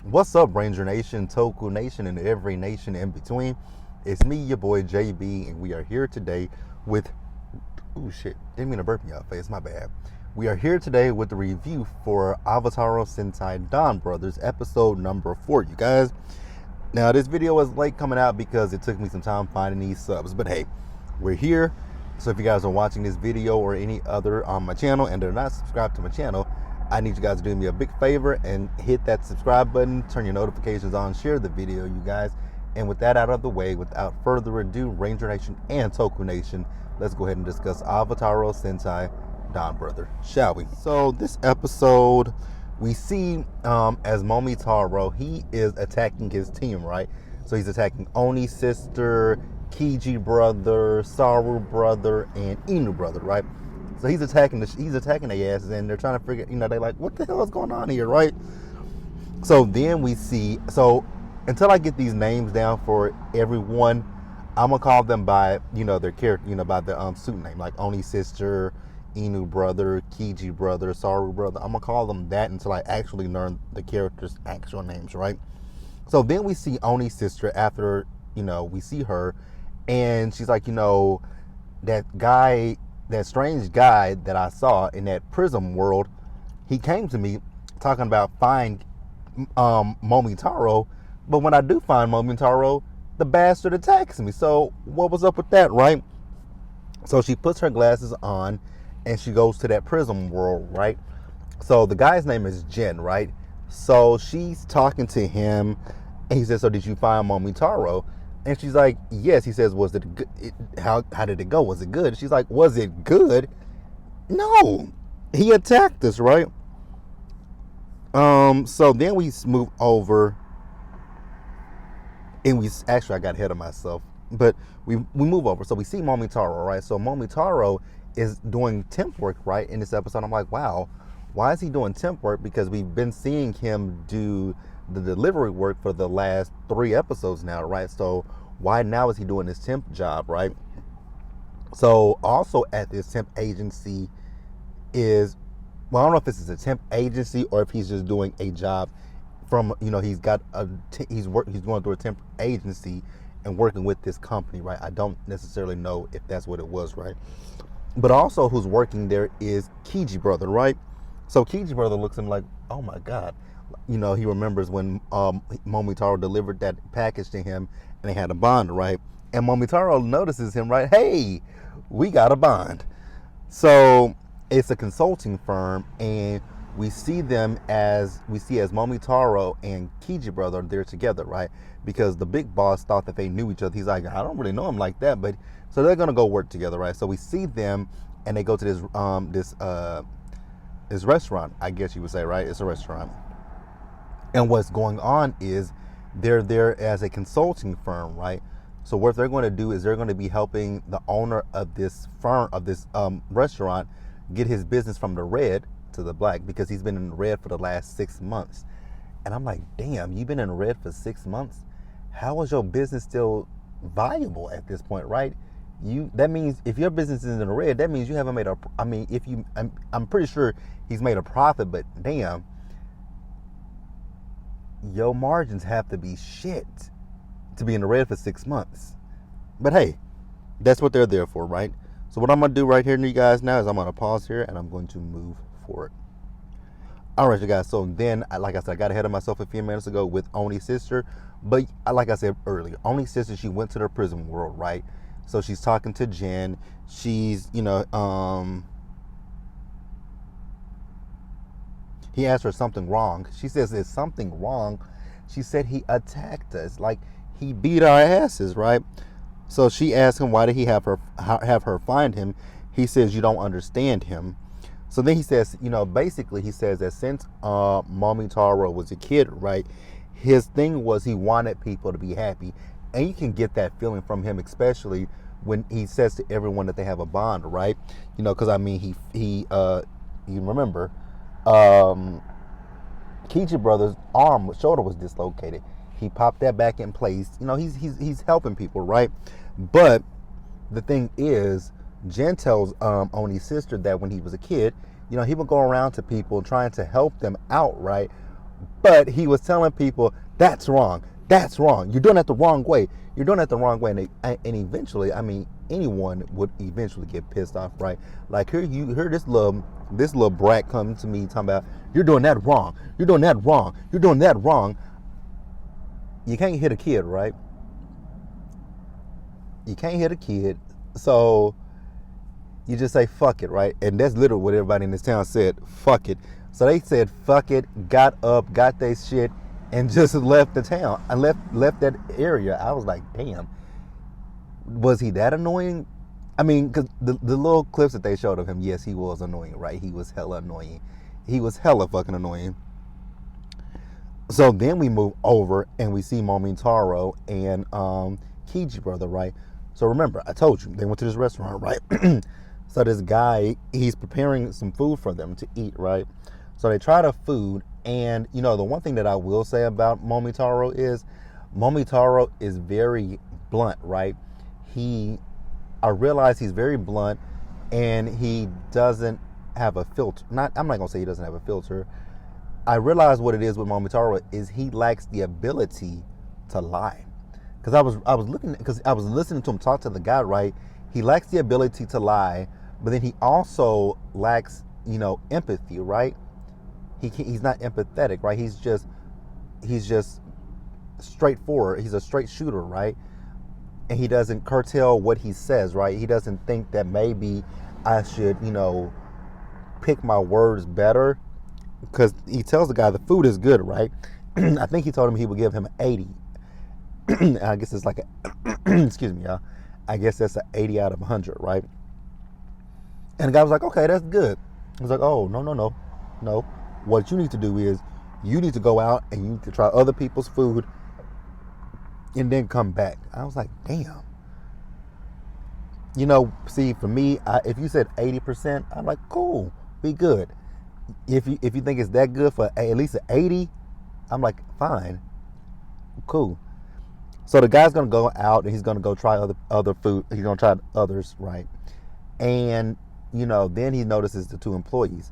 What's up, Ranger Nation, Toku Nation, and every nation in between? It's me, your boy JB, and we are here today with. Ooh, shit. Didn't mean to burp in your face, my bad. We are here today with the review for Avataro Sentai Donbrothers, episode number 4, you guys. Now, this video was late coming out because it took me some time finding these subs, but hey, we're here. So if you guys are watching this video or any other on my channel and are not subscribed to my channel, I need you guys to do me a big favor and hit that subscribe button, turn your notifications on, share the video, you guys. And with that out of the way, without further ado, Ranger Nation and Toku Nation, let's go ahead and discuss Avataro Sentai Donbrothers, shall we? So this episode, we see as Momitaro, he is attacking his team, right? So he's attacking Oni's sister, Kiji brother, Saru brother, and Inu brother, right? So he's attacking their asses, and they're trying to figure, they're like, what the hell is going on here, right? So then we see, until I get these names down for everyone, I'm gonna call them by, their character, by the suit name, like Oni's sister, Inu brother, Kiji brother, Saru brother. I'm gonna call them that until I actually learn the characters' actual names, right? So then we see Oni's sister after, we see her, and she's like, that strange guy that I saw in that prism world, he came to me talking about find Momitaro, but when I do find Momitaro, the bastard attacks me. So what was up with that, right? So she puts her glasses on and she goes to that prism world, right? So the guy's name is Jin, right? So she's talking to him and he says, so did you find Momitaro? And she's like, yes. He says, was it good? How did it go? Was it good? She's like, was it good? No. He attacked us, right? So then we move over and I got ahead of myself, but we move over. So we see Momitaro, right? So Momitaro is doing temp work, right? In this episode, I'm like, wow, why is he doing temp work? Because we've been seeing him do the delivery work for the last 3 episodes now, right? So why now is he doing this temp job, right? So also at this temp agency is, well, I don't know if this is a temp agency or if he's just doing a job from, he's going through a temp agency and working with this company, right? I don't necessarily know if that's what it was, right? But also who's working there is Kiji brother, right? So Kiji brother looks at him like, oh my God. He remembers when Momitaro delivered that package to him and they had a bond, right? And Momitaro notices him, right? Hey, we got a bond. So it's a consulting firm, and we see as Momitaro and Kiji brother, they're together, right? Because the big boss thought that they knew each other. He's like, I don't really know him like that, but so they're gonna go work together, right? So we see them and they go to this restaurant, I guess you would say, right? It's a restaurant. And what's going on is they're there as a consulting firm, right? So what they're going to do is they're going to be helping the owner of this firm, of this restaurant, get his business from the red to the black, because he's been in the red for the last 6 months. And I'm like, damn, you've been in the red for 6 months? How is your business still viable at this point, right? That means if your business is in the red, that means you haven't made I'm pretty sure he's made a profit, but damn, your margins have to be shit to be in the red for 6 months. But hey, that's what they're there for, right? So what I'm going to do right here, you guys, now is I'm going to pause here and I'm going to move forward. All right, you guys. So then, like I said, I got ahead of myself a few minutes ago with Oni's sister. But like I said earlier, Oni's sister, she went to the prison world, right? So she's talking to Jen. She's, he asked her something wrong. She says, there's something wrong. She said he attacked us. Like, he beat our asses, right? So she asked him, why did he have her find him? He says, you don't understand him. So then he says, basically he says that since Momitaro was a kid, right, his thing was he wanted people to be happy. And you can get that feeling from him, especially when he says to everyone that they have a bond, right? Because you remember, Kiji brother's shoulder was dislocated. He popped that back in place. He's helping people, right? But the thing is, Jen tells Oni's sister that when he was a kid, he would go around to people trying to help them out, right? But he was telling people, that's wrong. That's wrong. You're doing it the wrong way. You're doing it the wrong way. And eventually, I mean, anyone would eventually get pissed off, right? Like here you hear this little brat come to me talking about, you're doing that wrong. You're doing that wrong. You're doing that wrong. You can't hit a kid, right? You can't hit a kid. So you just say fuck it, right? And that's literally what everybody in this town said, fuck it. So they said fuck it, got up, got their shit, and just left the town. I left that area. I was like, damn, was he that annoying? I mean, because the little clips that they showed of him, yes, he was annoying, right? He was hella annoying. He was hella fucking annoying. So then we move over and we see Momotaro and Kiji brother, right? So remember, I told you, they went to this restaurant, right? So this guy, he's preparing some food for them to eat, right? So they try the food, and you know, the one thing that I will say about Momotaro is very blunt, right? I realize he's very blunt, and he doesn't have a filter. I'm not gonna say he doesn't have a filter. I realize what it is with Momotaro is he lacks the ability to lie. Because I was listening to him talk to the guy, right? He lacks the ability to lie, but then he also lacks, empathy, right? He's not empathetic, right? He's just straightforward. He's a straight shooter, right? And he doesn't curtail what he says, right? He doesn't think that maybe I should, pick my words better, because he tells the guy the food is good, right? I think he told him he would give him an 80. I guess it's like excuse me, y'all. I guess that's an 80 out of 100, right? And the guy was like, okay, that's good. He was like, oh, no. What you need to do is you need to go out and you need to try other people's food and then come back. I was like, damn. See, for me, if you said 80%, I'm like, cool, be good. If you think it's that good for at least an 80, I'm like, fine, cool. So the guy's gonna go out and he's gonna go try other food. He's gonna try others, right? And then he notices the two employees.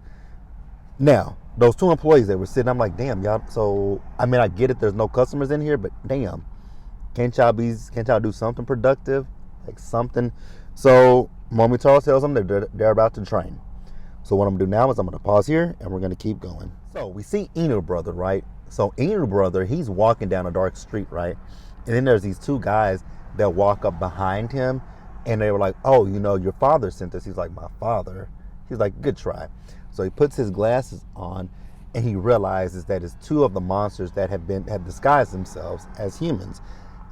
Now, those two employees that were sitting, I'm like, damn, y'all. So I mean, I get it. There's no customers in here, but damn, can't y'all do something productive, like something? So Momotaro tells them they're about to train. So what I'm gonna do now is I'm gonna pause here and we're gonna keep going. So we see Inu brother, right? So Inu brother, he's walking down a dark street, right? And then there's these two guys that walk up behind him, and they were like, oh, your father sent us. He's like, my father? He's like, good try. So he puts his glasses on, and he realizes that it's two of the monsters that have disguised themselves as humans.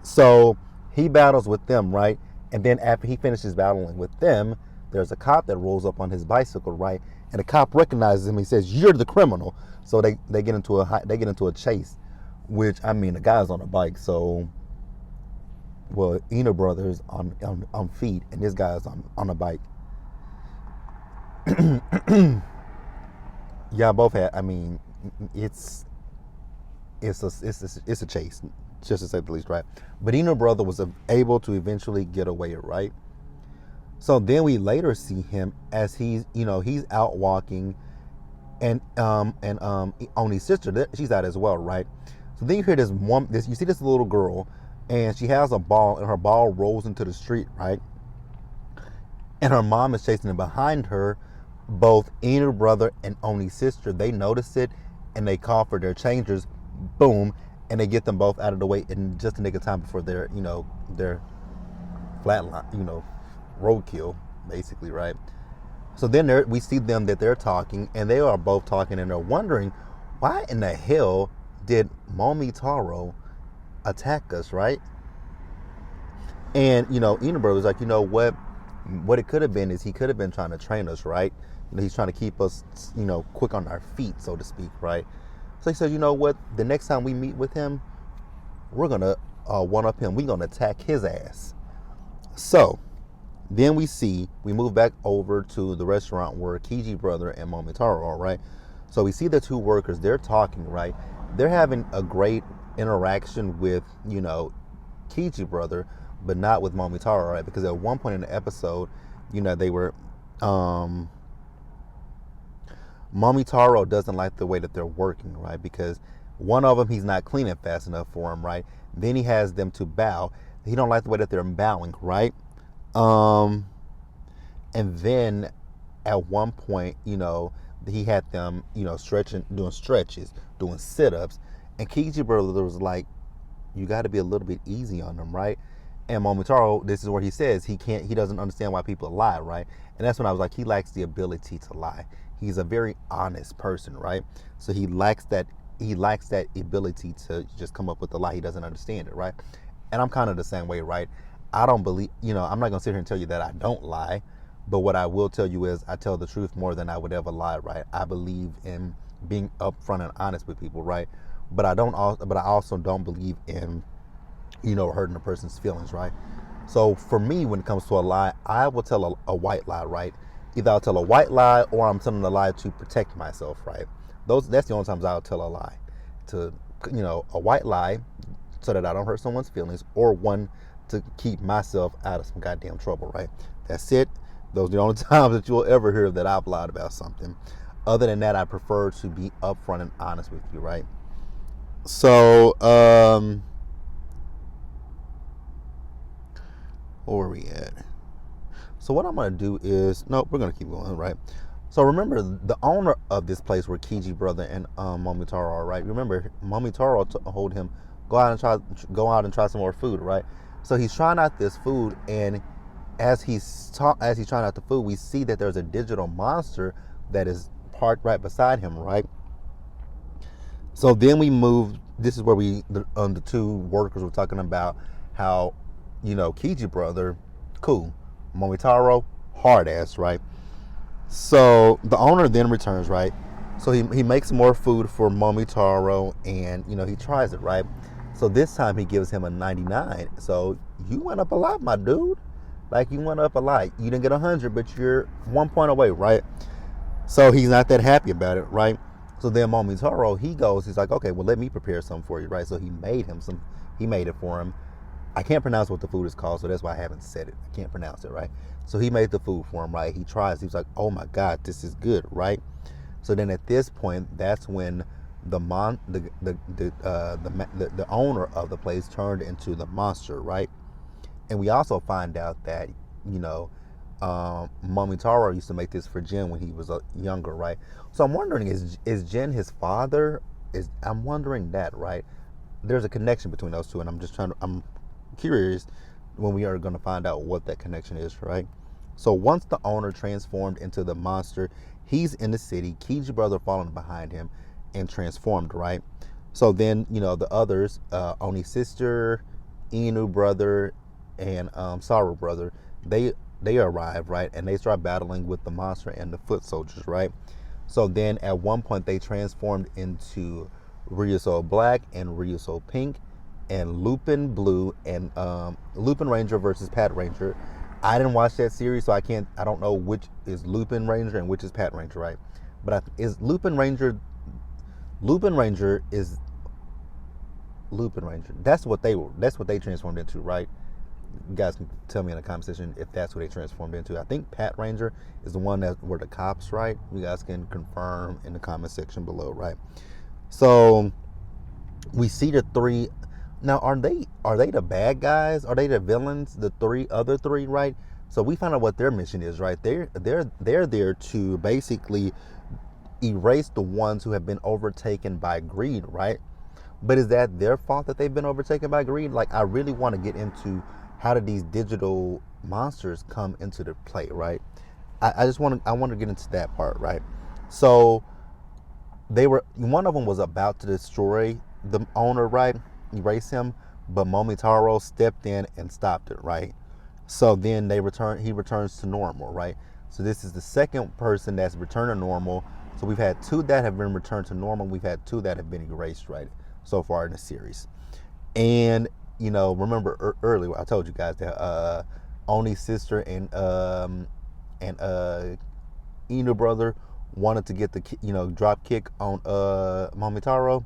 So he battles with them, right? And then after he finishes battling with them, there's a cop that rolls up on his bicycle, right? And the cop recognizes him. He says, you're the criminal. So they get into a chase, which, I mean, the guy's on a bike, so... Well, Inu brothers on feet, and this guy's on a bike. Yeah, both had. I mean, it's a chase, just to say the least, right? But Inu brother was able to eventually get away, right? So then we later see him as he's out walking, and Oni's sister, she's out as well, right? So then you hear you see this little girl. And she has a ball, and her ball rolls into the street, right? And her mom is chasing it behind her. Both Inu brother and Oni's sister, they notice it, and they call for their changers. Boom, and they get them both out of the way in just a nick of time before their flatline, roadkill, basically, right? So then we see them that they're talking, and they are both talking, and they're wondering, why in the hell did Momotaro attack us, right? And Inu brother was like, what it could have been is he could have been trying to train us, right? He's trying to keep us quick on our feet, so to speak, right? So he said, you know what, the next time we meet with him, we're gonna one up him. We're gonna attack his ass. So then we move back over to the restaurant where Kiji brother and Momotaro are, right? So we see the two workers, they're talking, right? They're having a great interaction with Kiji brother, but not with Momotaro, right? Because at one point in the episode, they were Momotaro doesn't like the way that they're working, right? Because One of them, he's not cleaning fast enough for him, right? Then he has them to bow. He don't like the way that they're bowing, right? Um, and then at one point, he had them, stretching, doing stretches, doing sit-ups, and Kiji brother was like, "You got to be a little bit easy on them, right?" And Momotaro, this is where he says he doesn't understand why people lie, right? And that's when I was like, he lacks the ability to lie. He's a very honest person, right? So he lacks that ability to just come up with a lie. He doesn't understand it, right? And I'm kind of the same way, right? I don't believe, I'm not gonna sit here and tell you that I don't lie, but what I will tell you is I tell the truth more than I would ever lie, right? I believe in being upfront and honest with people, right? But I also don't believe in hurting a person's feelings, right? So for me, when it comes to a lie, I will tell a white lie, right? Either I'll tell a white lie or I'm telling a lie to protect myself, right? That's the only times I'll tell a lie. To a white lie so that I don't hurt someone's feelings, or one to keep myself out of some goddamn trouble, right? That's it. Those are the only times that you'll ever hear that I've lied about something. Other than that, I prefer to be upfront and honest with you, right? So, where are we at? So what I'm gonna do is, nope, we're gonna keep going, right? So remember, the owner of this place where Kiji brother and Momotaro are, right? Remember, Momotaro told him go out and try some more food, right? So he's trying out this food, and as he's trying out the food, we see that there's a digital monster that is parked right beside him, right? So then we move. This is where the two workers were talking about how, Kiji brother, cool, Momotaro, hard ass, right? So the owner then returns, right? So he makes more food for Momotaro, and he tries it, right? So this time he gives him a 99. So you went up a lot, my dude. Like, you went up a lot. You didn't get 100, but you're 1 point away, right? So he's not that happy about it, right? So then Momotaro, he's like, okay, well, let me prepare something for you, right? So he made it for him. I can't pronounce what the food is called, so that's why I haven't said it. I can't pronounce it, right? So he made the food for him, right? He tries. He's like, "Oh my God, this is good," right? So then at this point, that's when the owner of the place turned into the monster, right? And we also find out that Momotaro used to make this for Jin when he was younger, right? So I'm wondering, is Jin his father? I'm wondering that, right? There's a connection between those two, and I'm curious when we are going to find out what that connection is, right? So once the owner transformed into the monster, he's in the city. Kiji brother following behind him and transformed, right? So then, the others, Oni sister, Inu brother, and Saru brother, they arrive, right? And they start battling with the monster and the foot soldiers, right? So then at one point they transformed into Ryuso Black and Ryuso Pink, and Lupin Blue, and Lupin Ranger versus Pat Ranger. I didn't watch that series, so I don't know which is Lupin Ranger and which is Pat Ranger, right? But is Lupin Ranger is Lupin Ranger. That's what they transformed into, right? You guys can tell me in the comment section if that's what they transformed into. I think Pat Ranger is the one that were the cops, right? You guys can confirm in the comment section below, right? So we see the three. Now, are they the bad guys? Are they the villains? The other three, right? So we find out what their mission is, right? They're there to basically erase the ones who have been overtaken by greed, right? But is that their fault that they've been overtaken by greed? Like, I really want to get into how did these digital monsters come into the play, right? I want to get into that part, right? So one of them was about to destroy the owner, right? Erase him, but Momotaro stepped in and stopped it, right? So then he returns to normal, right? So this is the second person that's returned to normal. So we've had two that have been returned to normal. We've had two that have been erased, right, so far in the series. And remember earlier I told you guys that Oni's sister and Inu brother wanted to get the drop kick on Momotaro.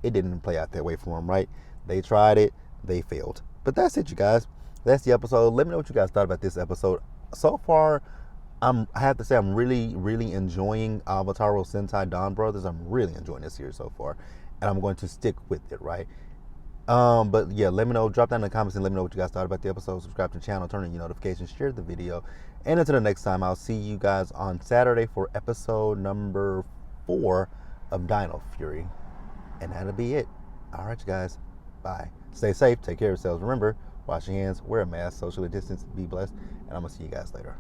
It didn't play out that way for them, right? They tried it, they failed. But that's it, you guys. That's the episode. Let me know what you guys thought about this episode. So far, I have to say I'm really enjoying Avataro Sentai Donbrothers. I'm really enjoying this series so far, and I'm going to stick with it, right? But yeah, let me know. Drop down in the comments and let me know what you guys thought about the episode. Subscribe to the channel, turn on your notifications, share the video, and until the next time, I'll see you guys on Saturday for episode number 4 of Dino Fury, and that'll be it. All right, you guys. Bye. Stay safe. Take care of yourselves. Remember, wash your hands, wear a mask, socially distance, be blessed, and I'm gonna see you guys later.